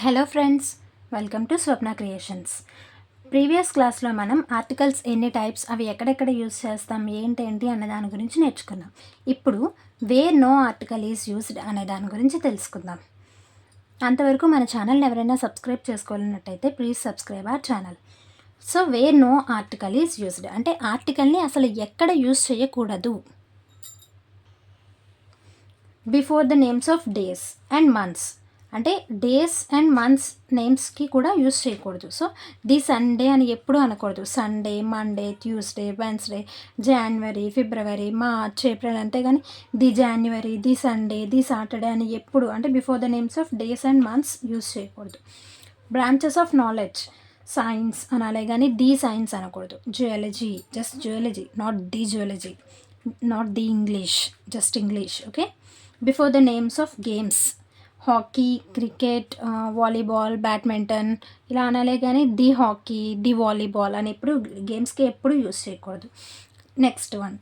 Hello friends, welcome to Swapna creations. Previous క్లాస్లో మనం articles ఎన్ని టైప్స్, అవి ఎక్కడెక్కడ యూజ్ చేస్తాం, ఏంటేంటి అనే దాని గురించి నేర్చుకున్నాం. ఇప్పుడు where no article is used అనే దాని గురించి తెలుసుకుందాం. అంతవరకు మన ఛానల్ని ఎవరైనా సబ్స్క్రైబ్ చేసుకోవాలన్నట్టయితే please subscribe our channel. So where no article is used అంటే ఆర్టికల్ని అసలు ఎక్కడ యూజ్ చేయకూడదు. Before the names of days and months అంటే డేస్ అండ్ మంత్స్ నేమ్స్కి కూడా యూస్ చేయకూడదు. సో ది సండే అని ఎప్పుడు అనకూడదు. Sunday, Monday, Tuesday, Wednesday, January, February, March, April, అంతేగాని the January, the Sunday, the Saturday అని ఎప్పుడు అంటే before the names of days and months use చేయకూడదు. బ్రాంచెస్ ఆఫ్ నాలెడ్జ్, సైన్స్ అనాలే కానీ ది సైన్స్ అనకూడదు. Geology, just geology, not the geology, not the English, just English. Okay. Before the names of games, hockey, cricket, volleyball, badminton ఇలా అనాలే కానీ the hockey, the volleyball అని ఎప్పుడు గేమ్స్కి ఎప్పుడు యూస్ చేయకూడదు. Next one,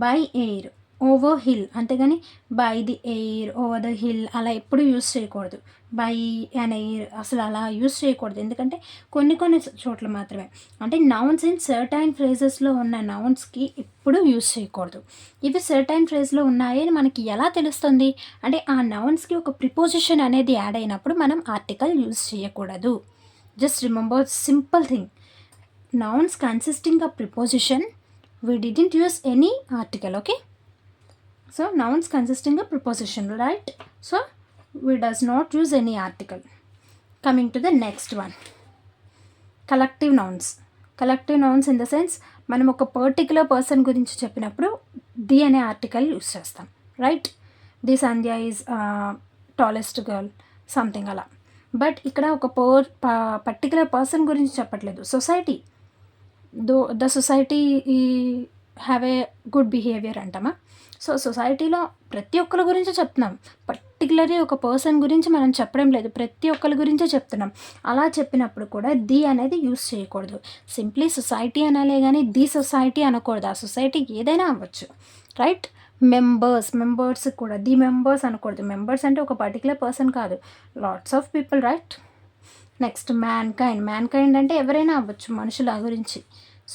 by air, over hill, అంతేగాని by the air, over the hill అలా ఎప్పుడు యూస్ చేయకూడదు. బై అండ్ ఎయిర్ అసలు అలా యూస్ చేయకూడదు. ఎందుకంటే కొన్ని చోట్ల మాత్రమే అంటే నౌన్స్ ఇన్ సర్టైన్ ఫ్రేజెస్లో ఉన్న నౌన్స్కి ఎప్పుడు యూస్ చేయకూడదు. ఇవి సర్టైన్ ఫ్రేజ్లో ఉన్నాయి అని మనకి ఎలా తెలుస్తుంది అంటే ఆ నౌన్స్కి ఒక ప్రిపోజిషన్ అనేది యాడ్ అయినప్పుడు మనం ఆర్టికల్ యూస్ చేయకూడదు. Just remember simple thing, nouns consisting of preposition, we didn't use any article. Okay, so nouns consisting of preposition, right? So we does not use any article. Coming to the next one, collective nouns. Collective nouns in the sense మనం ఒక particular person గురించి చెప్పినప్పుడు the అనే article use చేస్తాం, right? The Sandhya is tallest girl, something అలా. But ఇక్కడ ఒక particular person గురించి చెప్పట్లేదు, society. The society have a good behaviour అంటామా? సో సొసైటీలో ప్రతి ఒక్కరి గురించి చెప్తున్నాం, పర్టికులర్లీ ఒక పర్సన్ గురించి మనం చెప్పడం లేదు, ప్రతి ఒక్కరి గురించే చెప్తున్నాం. అలా చెప్పినప్పుడు కూడా ది అనేది యూస్ చేయకూడదు. సింప్లీ సొసైటీ అనాలే కానీ ది సొసైటీ అనకూడదు. ఆ సొసైటీ ఏదైనా అవ్వచ్చు, రైట్? మెంబర్స్ కూడా ది మెంబర్స్ అనకూడదు. మెంబర్స్ అంటే ఒక పర్టికులర్ పర్సన్ కాదు, lots of people, right? Next man kind అంటే ఎవరైనా అవ్వచ్చు, మనుషుల గురించి.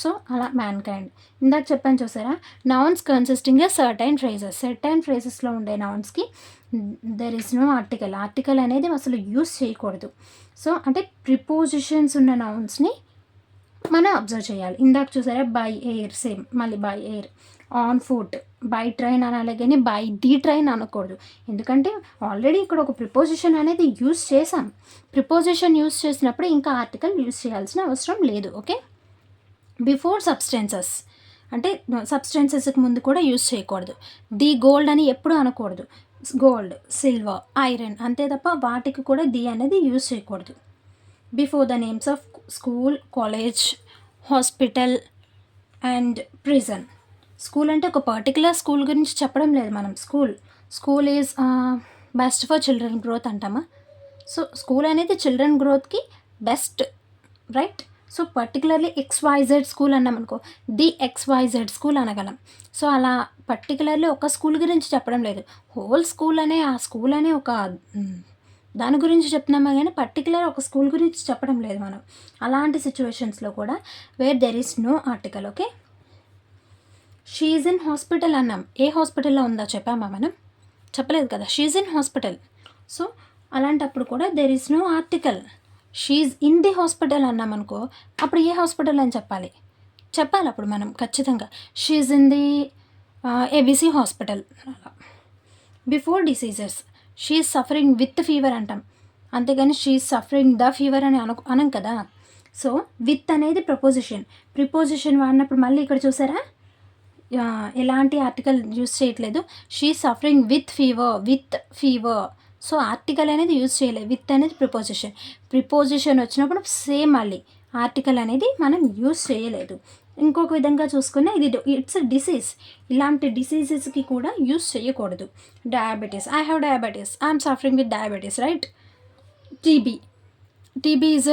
సో అలా మ్యాన్ కైండ్. ఇందాక చెప్పాను చూసారా, నౌన్స్ కన్సిస్టింగ్ సర్టైన్ ఫ్రేజెస్లో ఉండే నౌన్స్కి దెర్ ఈస్ నో ఆర్టికల్ అనేది అసలు యూస్ చేయకూడదు. సో అంటే ప్రిపోజిషన్స్ ఉన్న నౌన్స్ని మనం అబ్జర్వ్ చేయాలి. ఇందాక చూసారా, బై ఎయిర్, సేమ్ మళ్ళీ by air. On foot, by train అనాలి కానీ బై ది ట్రైన్ అనకూడదు. ఎందుకంటే ఆల్రెడీ ఇక్కడ ఒక ప్రిపోజిషన్ అనేది యూస్ చేసాం. ప్రిపోజిషన్ యూస్ చేసినప్పుడు ఇంకా ఆర్టికల్ యూస్ చేయాల్సిన అవసరం లేదు. ఓకే. బిఫోర్ సబ్స్టెన్సెస్ అంటే సబ్స్టెన్సెస్కి ముందు కూడా యూస్ చేయకూడదు. ది గోల్డ్ అని ఎప్పుడు అనకూడదు. గోల్డ్, సిల్వర్, ఐరన్ అంతే తప్ప వాటికి కూడా ది అనేది యూస్ చేయకూడదు. Before the names of school, college, hospital and prison. School అంటే ఒక పర్టికులర్ స్కూల్ గురించి చెప్పడం లేదు మనం. School is best for children growth అంటామా? సో స్కూల్ అనేది చిల్డ్రన్ గ్రోత్కి best, right? So particularly XYZ school అన్నాం అనుకో, ది XYZ స్కూల్ అనగలం. సో అలా పర్టికులర్లీ ఒక స్కూల్ గురించి చెప్పడం లేదు, హోల్ స్కూల్ అనే ఆ స్కూల్ అనే ఒక దాని గురించి చెప్తున్నామా కానీ పర్టికులర్ ఒక స్కూల్ గురించి చెప్పడం లేదు మనం. అలాంటి సిచ్యువేషన్స్లో కూడా where there is no article. Okay. She's in hospital అన్నాం, ఏ హాస్పిటల్లో ఉందో చెప్పామా మనం? చెప్పలేదు కదా, షీజ్ ఇన్ హాస్పిటల్. సో అలాంటప్పుడు కూడా there is no article. She's in the hospital అన్నాం అనుకో, అప్పుడు ఏ హాస్పిటల్ అని చెప్పాలి అప్పుడు మనం ఖచ్చితంగా. She's in the ABC hospital. Before diseases, she's suffering with fever అంటాం, అంతేగాని షీఈ్ సఫరింగ్ ద ఫీవర్ అని అనం కదా. సో విత్ అనేది ప్రిపోజిషన్ వాడినప్పుడు మళ్ళీ ఇక్కడ చూసారా ఎలాంటి ఆర్టికల్ యూస్ చేయట్లేదు. She suffering with fever. So article అనేది యూజ్ చేయలేదు, విత్ అనేది ప్రిపోజిషన్ వచ్చినప్పుడు సేమ్ మళ్ళీ ఆర్టికల్ అనేది మనం యూజ్ చేయలేదు. ఇంకొక విధంగా చూసుకున్నా ఇది ఇట్స్ డిసీజ్, ఇలాంటి డిసీజెస్కి కూడా యూజ్ చేయకూడదు. Diabetes, I have diabetes, I'm suffering with diabetes, right? TB is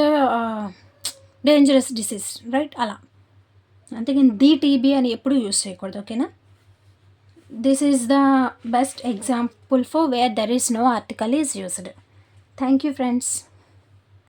dangerous disease, right? అలా అంతేగాని ది టీబీ అని ఎప్పుడు యూజ్ చేయకూడదు. ఓకేనా? This is the best example for where there is no article is used. Thank you, friends.